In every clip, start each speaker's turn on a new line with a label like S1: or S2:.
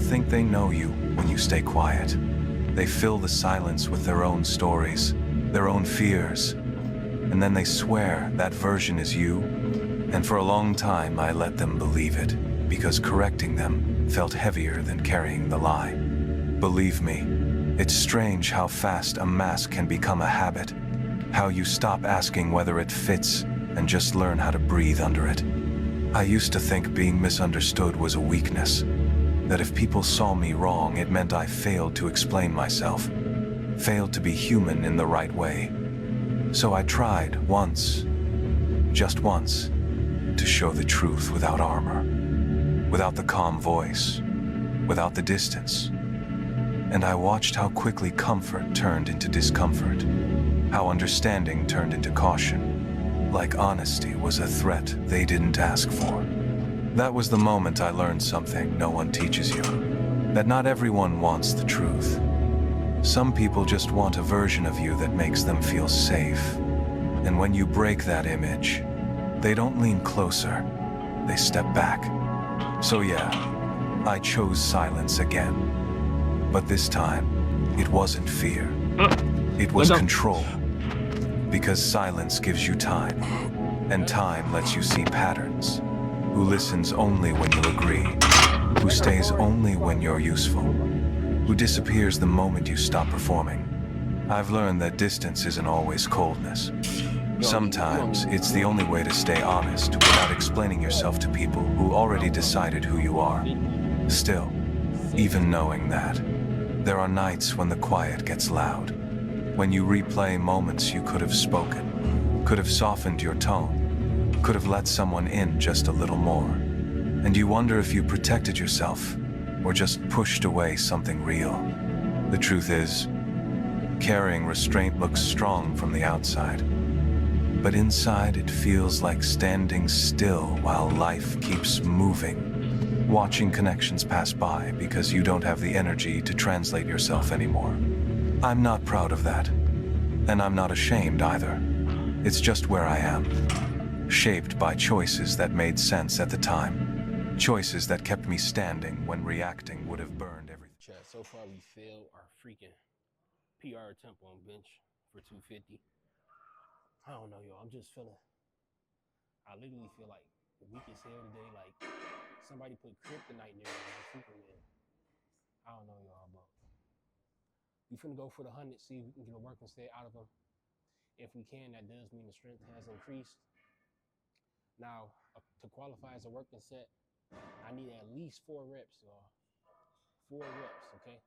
S1: think they know you when you stay quiet. They fill the silence with their own stories, their own fears, and then they swear that version is you. And for a long time, I let them believe it, because correcting them felt heavier than carrying the lie. Believe me, it's strange how fast a mask can become a habit, how you stop asking whether it fits and just learn how to breathe under it. I used to think being misunderstood was a weakness, that if people saw me wrong, it meant I failed to explain myself, failed to be human in the right way. So I tried once, just once, to show the truth without armor, without the calm voice, without the distance. And I watched how quickly comfort turned into discomfort, how understanding turned into caution, like honesty was a threat they didn't ask for. That was the moment I learned something no one teaches you, that not everyone wants the truth. Some people just want a version of you that makes them feel safe. And when you break that image, they don't lean closer, they step back. So yeah, I chose silence again. But this time, it wasn't fear. It was control. Because silence gives you time, and time lets you see patterns. Who listens only when you agree, who stays only when you're useful, who disappears the moment you stop performing. I've learned that distance isn't always coldness. Sometimes it's the only way to stay honest without explaining yourself to people who already decided who you are. Still, even knowing that, there are nights when the quiet gets loud, when you replay moments you could have spoken, could have softened your tone, could have let someone in just a little more. And you wonder if you protected yourself or just pushed away something real. The truth is, carrying restraint looks strong from the outside, but inside it feels like standing still while life keeps moving, watching connections pass by because you don't have the energy to translate yourself anymore. I'm not proud of that, and I'm not ashamed either. It's just where I am, shaped by choices that made sense at the time, choices that kept me standing when reacting would have burned everything.
S2: Chat, so far we failed our freaking PR attempt on bench for 250. I don't know, y'all. I'm just feeling, I literally feel like weak as hell today. Like somebody put kryptonite near me like Superman. I don't know, y'all, but we finna go for the 100, see if we can get a working set out of them. If we can, that does mean the strength has increased. Now, to qualify as a working set, I need at least 4 reps, y'all. 4 reps, okay?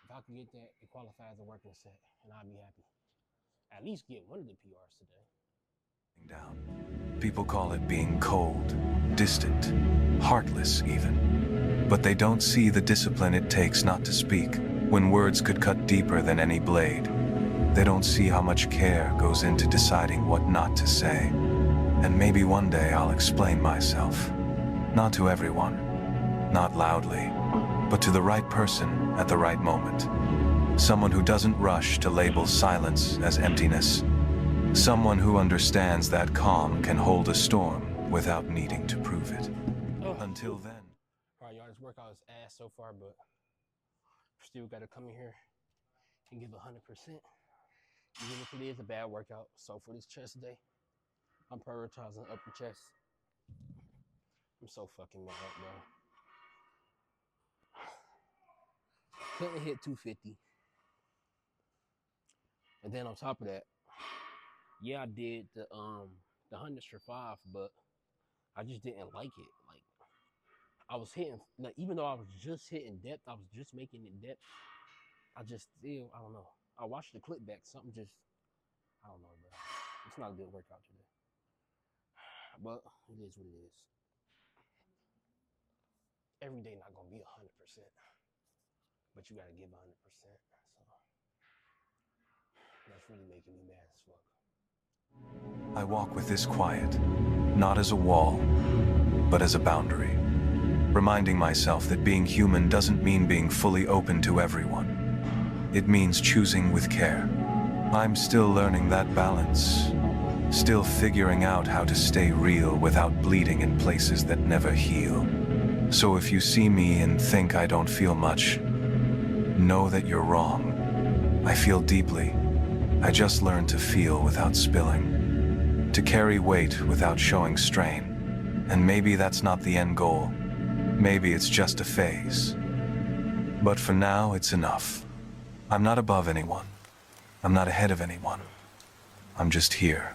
S2: If I can get that, it qualifies as a working set, and I'll be happy. At least get one of the PRs today.
S1: Down. People call it being cold, distant, heartless even. But they don't see the discipline it takes not to speak, when words could cut deeper than any blade. They don't see how much care goes into deciding what not to say. And maybe one day I'll explain myself. Not to everyone, not loudly, but to the right person at the right moment. Someone who doesn't rush to label silence as emptiness. Someone who understands that calm can hold a storm without needing to prove it. Until then.
S2: All right, y'all, this workout is ass so far, but still got to come in here and give 100%. Even if it is a bad workout. So for this chest day, I'm prioritizing upper chest. I'm so fucking mad, bro. Couldn't hit 250. And then on top of that, yeah, I did the 100s for 5, but I just didn't like it. Like I was hitting, like even though I was just hitting depth, I was just making it depth. I just still, I don't know. I watched the clip back. Something just, I don't know, bro. It's not a good workout today. But it is what it is. Every day not gonna be 100%, but you gotta give 100%. So that's really making me mad as fuck.
S1: I walk with this quiet, not as a wall, but as a boundary, reminding myself that being human doesn't mean being fully open to everyone. It means choosing with care. I'm still learning that balance, still figuring out how to stay real without bleeding in places that never heal. So if you see me and think I don't feel much, know that you're wrong. I feel deeply. I just learned to feel without spilling, to carry weight without showing strain. And maybe that's not the end goal. Maybe it's just a phase. But for now, it's enough. I'm not above anyone. I'm not ahead of anyone. I'm just here.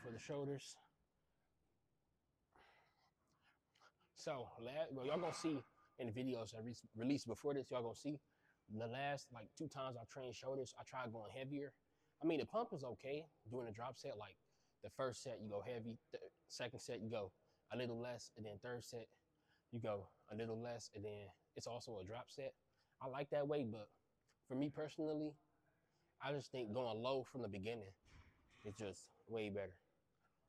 S2: For the shoulders. So, well, y'all gonna see in the videos I released before this, y'all gonna see the last like 2 times I trained shoulders, I tried going heavier. I mean, the pump is okay doing a drop set. Like the first set, you go heavy. The second set, you go a little less. And then third set, you go a little less. And then it's also a drop set. I like that way, but for me personally, I just think going low from the beginning is just way better.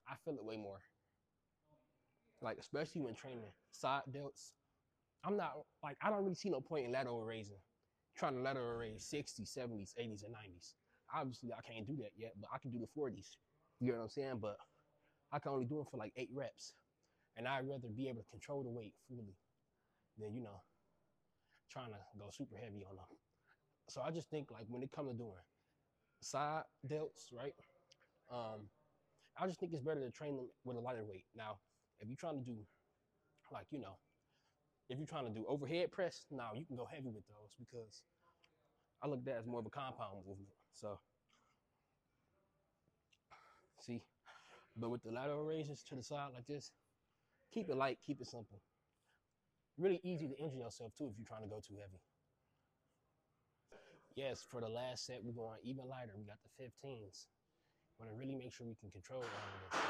S2: I feel it way more. Like, especially when training side delts. I'm not, like, I don't really see no point in lateral raising. Trying to lateral raise 60s, 70s, 80s, and 90s. Obviously, I can't do that yet, but I can do the 40s. You know what I'm saying? But I can only do them for like 8 reps. And I'd rather be able to control the weight fully than, trying to go super heavy on them. So I just think, like, when it comes to doing side delts, right? I just think it's better to train them with a lighter weight. Now, if you're trying to do, like, if you're trying to do overhead press, now you can go heavy with those because I look at that as more of a compound movement. So, see, but with the lateral raises to the side like this, keep it light, keep it simple. Really easy to injure yourself too if you're trying to go too heavy. Yes, for the last set, we're going even lighter. We got the 15s. Want to really make sure we can control all of this.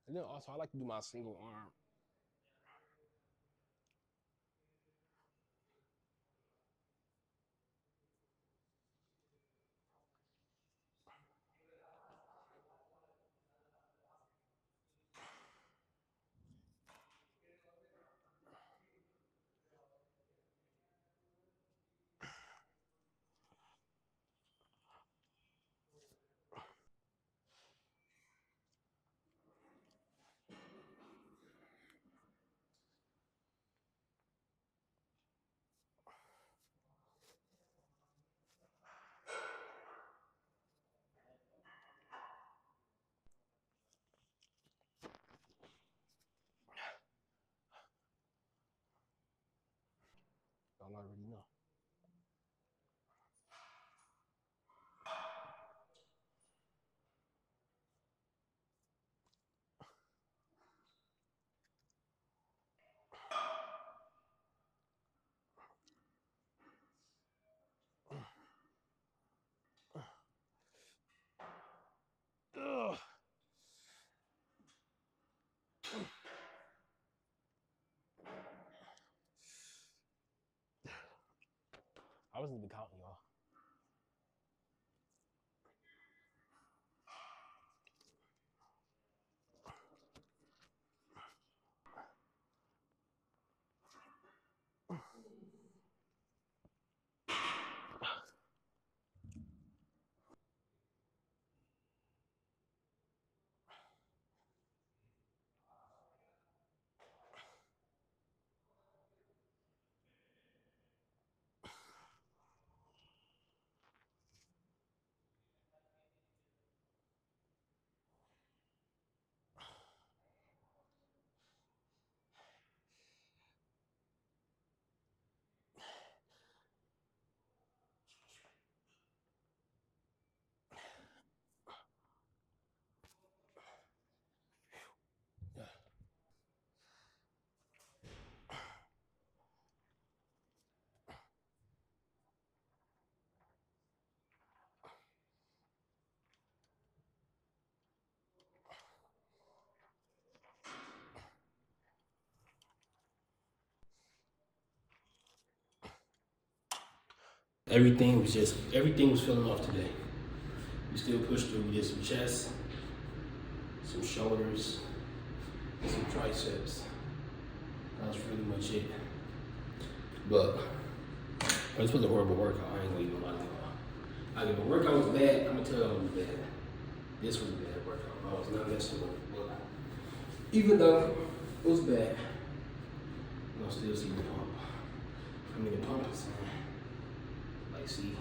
S2: And then also, I like to do my single arm. Y'all already know. Ugh. I wasn't even counting, y'all. everything was feeling off today. We still pushed through. We did some chest, some shoulders, and some triceps. That was pretty much it. But this was a horrible workout. I ain't gonna even lie to y'all. Like, if the workout was bad, I'm gonna tell y'all it was bad. This was a bad workout. I was not messing with it. But even though it was bad, you're gonna still see the pump. I mean, the pump is, like, see,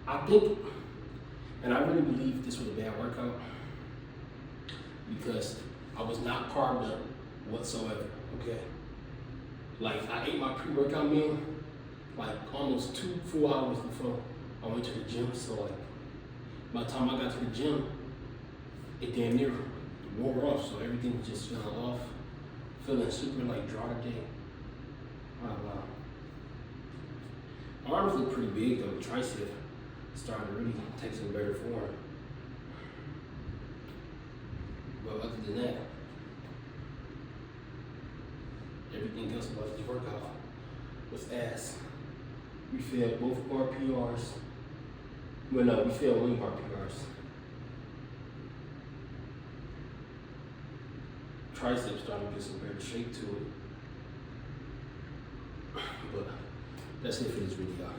S2: I think, and I really believe this was a bad workout because I was not carved up whatsoever, okay? Like, I ate my pre-workout meal like almost 2 full hours before I went to the gym. So like, by the time I got to the gym, it damn near wore off. So everything was just feeling off, feeling super like dry today. Wow. My arms look pretty big though. The tricep starting to really take some better form. But other than that, everything else about this workout was ass. We failed both of our PRs. Well, no, we failed one of our PRs. Triceps starting to get some better shape to it. But that's it for this video.